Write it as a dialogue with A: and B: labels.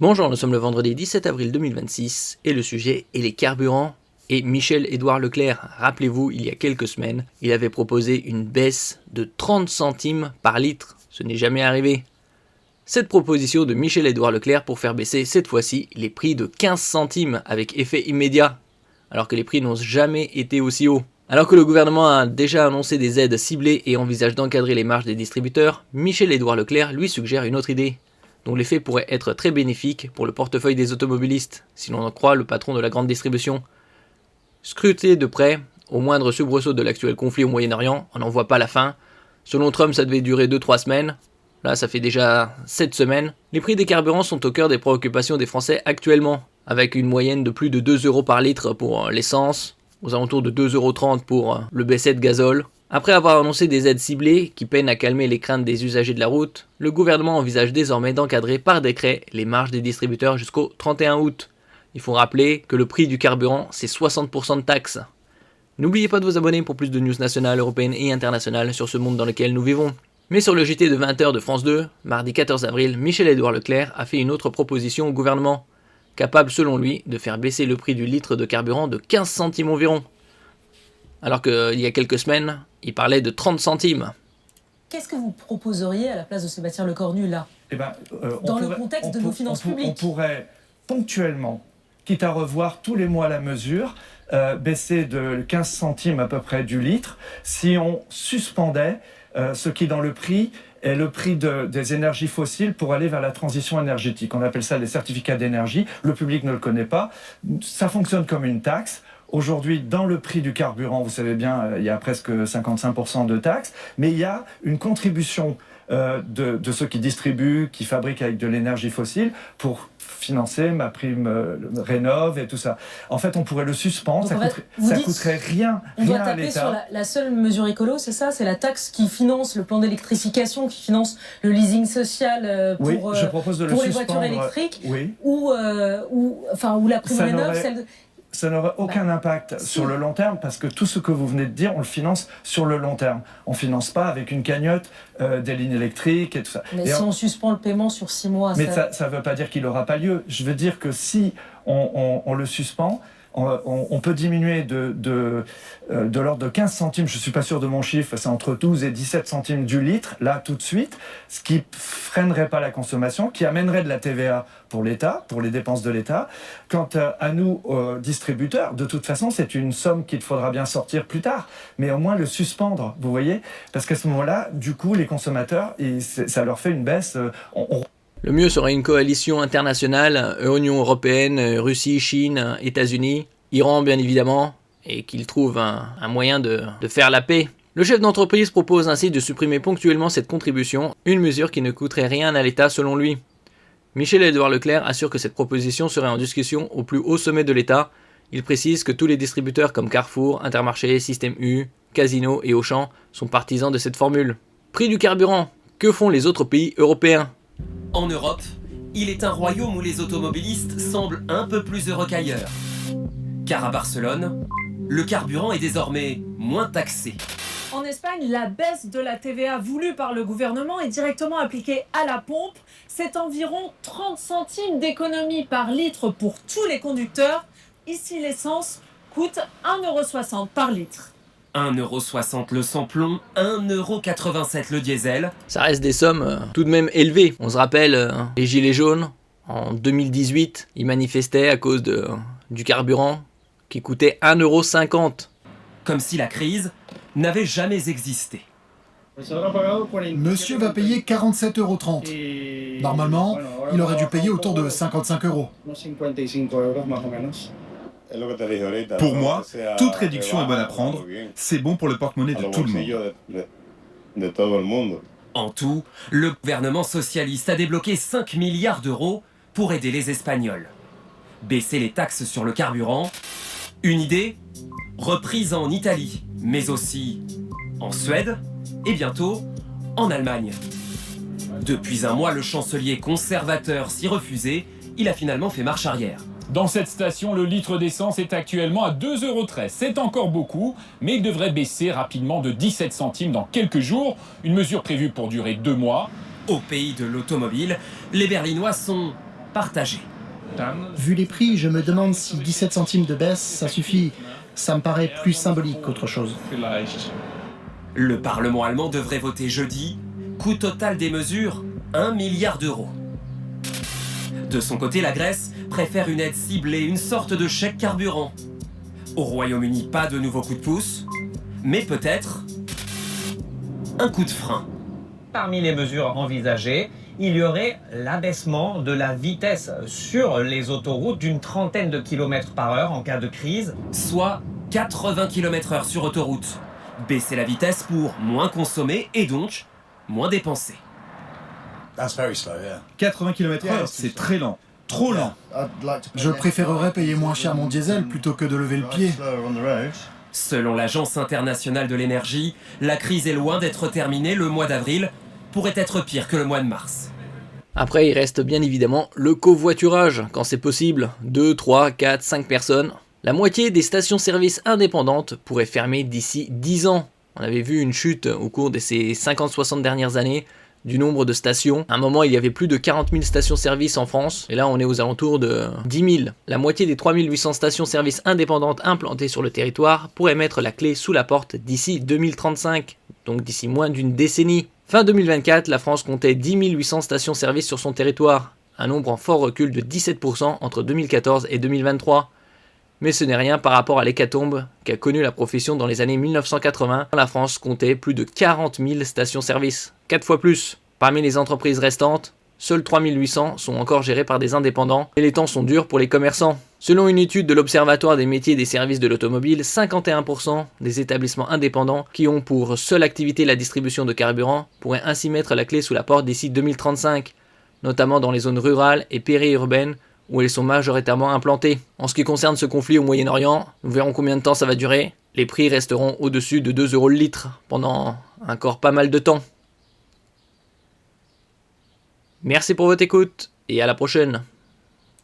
A: Bonjour, nous sommes le vendredi 17 avril 2026 et le sujet est les carburants. Et Michel-Édouard Leclerc, rappelez-vous, il y a quelques semaines, il avait proposé une baisse de 30 centimes par litre. Ce n'est jamais arrivé. Cette proposition de Michel-Édouard Leclerc pour faire baisser cette fois-ci les prix de 15 centimes avec effet immédiat, alors que les prix n'ont jamais été aussi hauts. Alors que le gouvernement a déjà annoncé des aides ciblées et envisage d'encadrer les marges des distributeurs, Michel-Édouard Leclerc lui suggère une autre idée, dont l'effet pourrait être très bénéfique pour le portefeuille des automobilistes, si l'on en croit le patron de la grande distribution. Scruté de près, au moindre soubresaut de l'actuel conflit au Moyen-Orient, on n'en voit pas la fin. Selon Trump, ça devait durer 2-3 semaines. Là, ça fait déjà 7 semaines. Les prix des carburants sont au cœur des préoccupations des Français actuellement, avec une moyenne de plus de 2 € par litre pour l'essence, aux alentours de 2,30 € pour le B7 gazole. Après avoir annoncé des aides ciblées qui peinent à calmer les craintes des usagers de la route, le gouvernement envisage désormais d'encadrer par décret les marges des distributeurs jusqu'au 31 août. Il faut rappeler que le prix du carburant, c'est 60% de taxes. N'oubliez pas de vous abonner pour plus de news nationales, européennes et internationales sur ce monde dans lequel nous vivons. Mais sur le JT de 20h de France 2, mardi 14 avril, Michel-Édouard Leclerc a fait une autre proposition au gouvernement, capable selon lui de faire baisser le prix du litre de carburant de 15 centimes environ. Alors qu'il y a quelques semaines, il parlait de 30 centimes.
B: Qu'est-ce que vous proposeriez à la place de Sébastien Lecornu là, dans le contexte de nos finances publiques?
C: On pourrait ponctuellement, quitte à revoir tous les mois la mesure, baisser de 15 centimes à peu près du litre, si on suspendait ce qui dans le prix est le prix des énergies fossiles pour aller vers la transition énergétique. On appelle ça les certificats d'énergie. Le public ne le connaît pas. Ça fonctionne comme une taxe. Aujourd'hui, dans le prix du carburant, vous savez bien, il y a presque 55% de taxes, mais il y a une contribution de ceux qui distribuent, qui fabriquent avec de l'énergie fossile pour financer ma prime rénov et tout ça. En fait, on pourrait le suspendre, ça coûterait rien à l'État.
B: On doit taper sur la seule mesure écolo, c'est ça? C'est la taxe qui finance le plan d'électrification, qui finance le leasing social pour,
C: oui, je propose de
B: pour
C: le
B: les
C: suspendre,
B: voitures électriques,
C: oui.
B: ou la prime rénov,
C: Ça n'aura aucun impact sur le long terme parce que tout ce que vous venez de dire, on le finance sur le long terme. On ne finance pas avec une cagnotte des lignes électriques et tout ça.
B: Mais si on suspend le paiement sur 6 mois...
C: Mais ça ne veut pas dire qu'il n'aura pas lieu. Je veux dire que si on le suspend, on peut diminuer de l'ordre de 15 centimes, je ne suis pas sûr de mon chiffre, c'est entre 12 et 17 centimes du litre, là tout de suite, ce qui ne freinerait pas la consommation, qui amènerait de la TVA pour l'État, pour les dépenses de l'État. Quant à nous, distributeurs, de toute façon, c'est une somme qu'il faudra bien sortir plus tard, mais au moins le suspendre, vous voyez, parce qu'à ce moment-là, du coup, les consommateurs, ça leur fait une baisse.
A: Le mieux serait une coalition internationale, Union européenne, Russie, Chine, États-Unis, Iran bien évidemment, et qu'ils trouvent un moyen de faire la paix. Le chef d'entreprise propose ainsi de supprimer ponctuellement cette contribution, une mesure qui ne coûterait rien à l'État selon lui. Michel-Édouard Leclerc assure que cette proposition serait en discussion au plus haut sommet de l'État. Il précise que tous les distributeurs comme Carrefour, Intermarché, Système U, Casino et Auchan sont partisans de cette formule. Prix du carburant, que font les autres pays européens ?
D: En Europe, il est un royaume où les automobilistes semblent un peu plus heureux qu'ailleurs. Car à Barcelone, le carburant est désormais moins taxé.
E: En Espagne, la baisse de la TVA voulue par le gouvernement est directement appliquée à la pompe. C'est environ 30 centimes d'économie par litre pour tous les conducteurs. Ici, l'essence coûte 1,60 € par litre.
D: 1,60 € le sans-plomb, 1,87 € le diesel.
A: Ça reste des sommes tout de même élevées. On se rappelle les Gilets jaunes, en 2018, ils manifestaient à cause du carburant qui coûtait 1,50 €.
D: Comme si la crise n'avait jamais existé.
F: Monsieur va payer 47,30 €. Normalement, il aurait dû payer autour de 55 €.
G: Pour moi, toute réduction est bonne à prendre. C'est bon pour le porte-monnaie de tout le monde.
D: En tout, le gouvernement socialiste a débloqué 5 milliards d'euros pour aider les Espagnols. Baisser les taxes sur le carburant, une idée reprise en Italie, mais aussi en Suède et bientôt en Allemagne. Depuis un mois, le chancelier conservateur s'y refusait, il a finalement fait marche arrière.
H: Dans cette station, le litre d'essence est actuellement à 2,13 €. C'est encore beaucoup, mais il devrait baisser rapidement de 17 centimes dans quelques jours. Une mesure prévue pour durer 2 mois.
D: Au pays de l'automobile, les Berlinois sont partagée.
I: Vu les prix, je me demande si 17 centimes de baisse, ça suffit. Ça me paraît plus symbolique qu'autre chose.
D: Le Parlement allemand devrait voter jeudi. Coût total des mesures, 1 milliard d'euros. De son côté, la Grèce préfère une aide ciblée, une sorte de chèque carburant. Au Royaume-Uni, pas de nouveau coup de pouce, mais peut-être un coup de frein.
J: Parmi les mesures envisagées, il y aurait l'abaissement de la vitesse sur les autoroutes d'une trentaine de kilomètres par heure en cas de crise.
D: Soit 80 km/h sur autoroute. Baisser la vitesse pour moins consommer et donc moins dépenser.
G: 80 km/h, c'est très lent. Trop lent.
F: Je préférerais payer moins cher mon diesel plutôt que de lever le pied.
D: Selon l'Agence internationale de l'énergie, la crise est loin d'être terminée. Le mois d'avril pourrait être pire que le mois de mars.
A: Après, il reste bien évidemment le covoiturage, quand c'est possible. 2, 3, 4, 5 personnes. La moitié des stations-service indépendantes pourraient fermer d'ici 10 ans. On avait vu une chute au cours de ces 50-60 dernières années du nombre de stations. À un moment, il y avait plus de 40 000 stations-service en France, et là on est aux alentours de 10 000. La moitié des 3 800 stations-service indépendantes implantées sur le territoire pourraient mettre la clé sous la porte d'ici 2035, donc d'ici moins d'une décennie. Fin 2024, la France comptait 10 800 stations-service sur son territoire, un nombre en fort recul de 17% entre 2014 et 2023. Mais ce n'est rien par rapport à l'hécatombe qu'a connue la profession dans les années 1980. La France comptait plus de 40 000 stations-service, 4 fois plus. Parmi les entreprises restantes, seules 3 800 sont encore gérées par des indépendants, et les temps sont durs pour les commerçants. Selon une étude de l'Observatoire des métiers et des services de l'automobile, 51% des établissements indépendants qui ont pour seule activité la distribution de carburant pourraient ainsi mettre la clé sous la porte d'ici 2035, notamment dans les zones rurales et périurbaines, où elles sont majoritairement implantées. En ce qui concerne ce conflit au Moyen-Orient, nous verrons combien de temps ça va durer. Les prix resteront au-dessus de 2 € le litre pendant encore pas mal de temps. Merci pour votre écoute et à la prochaine.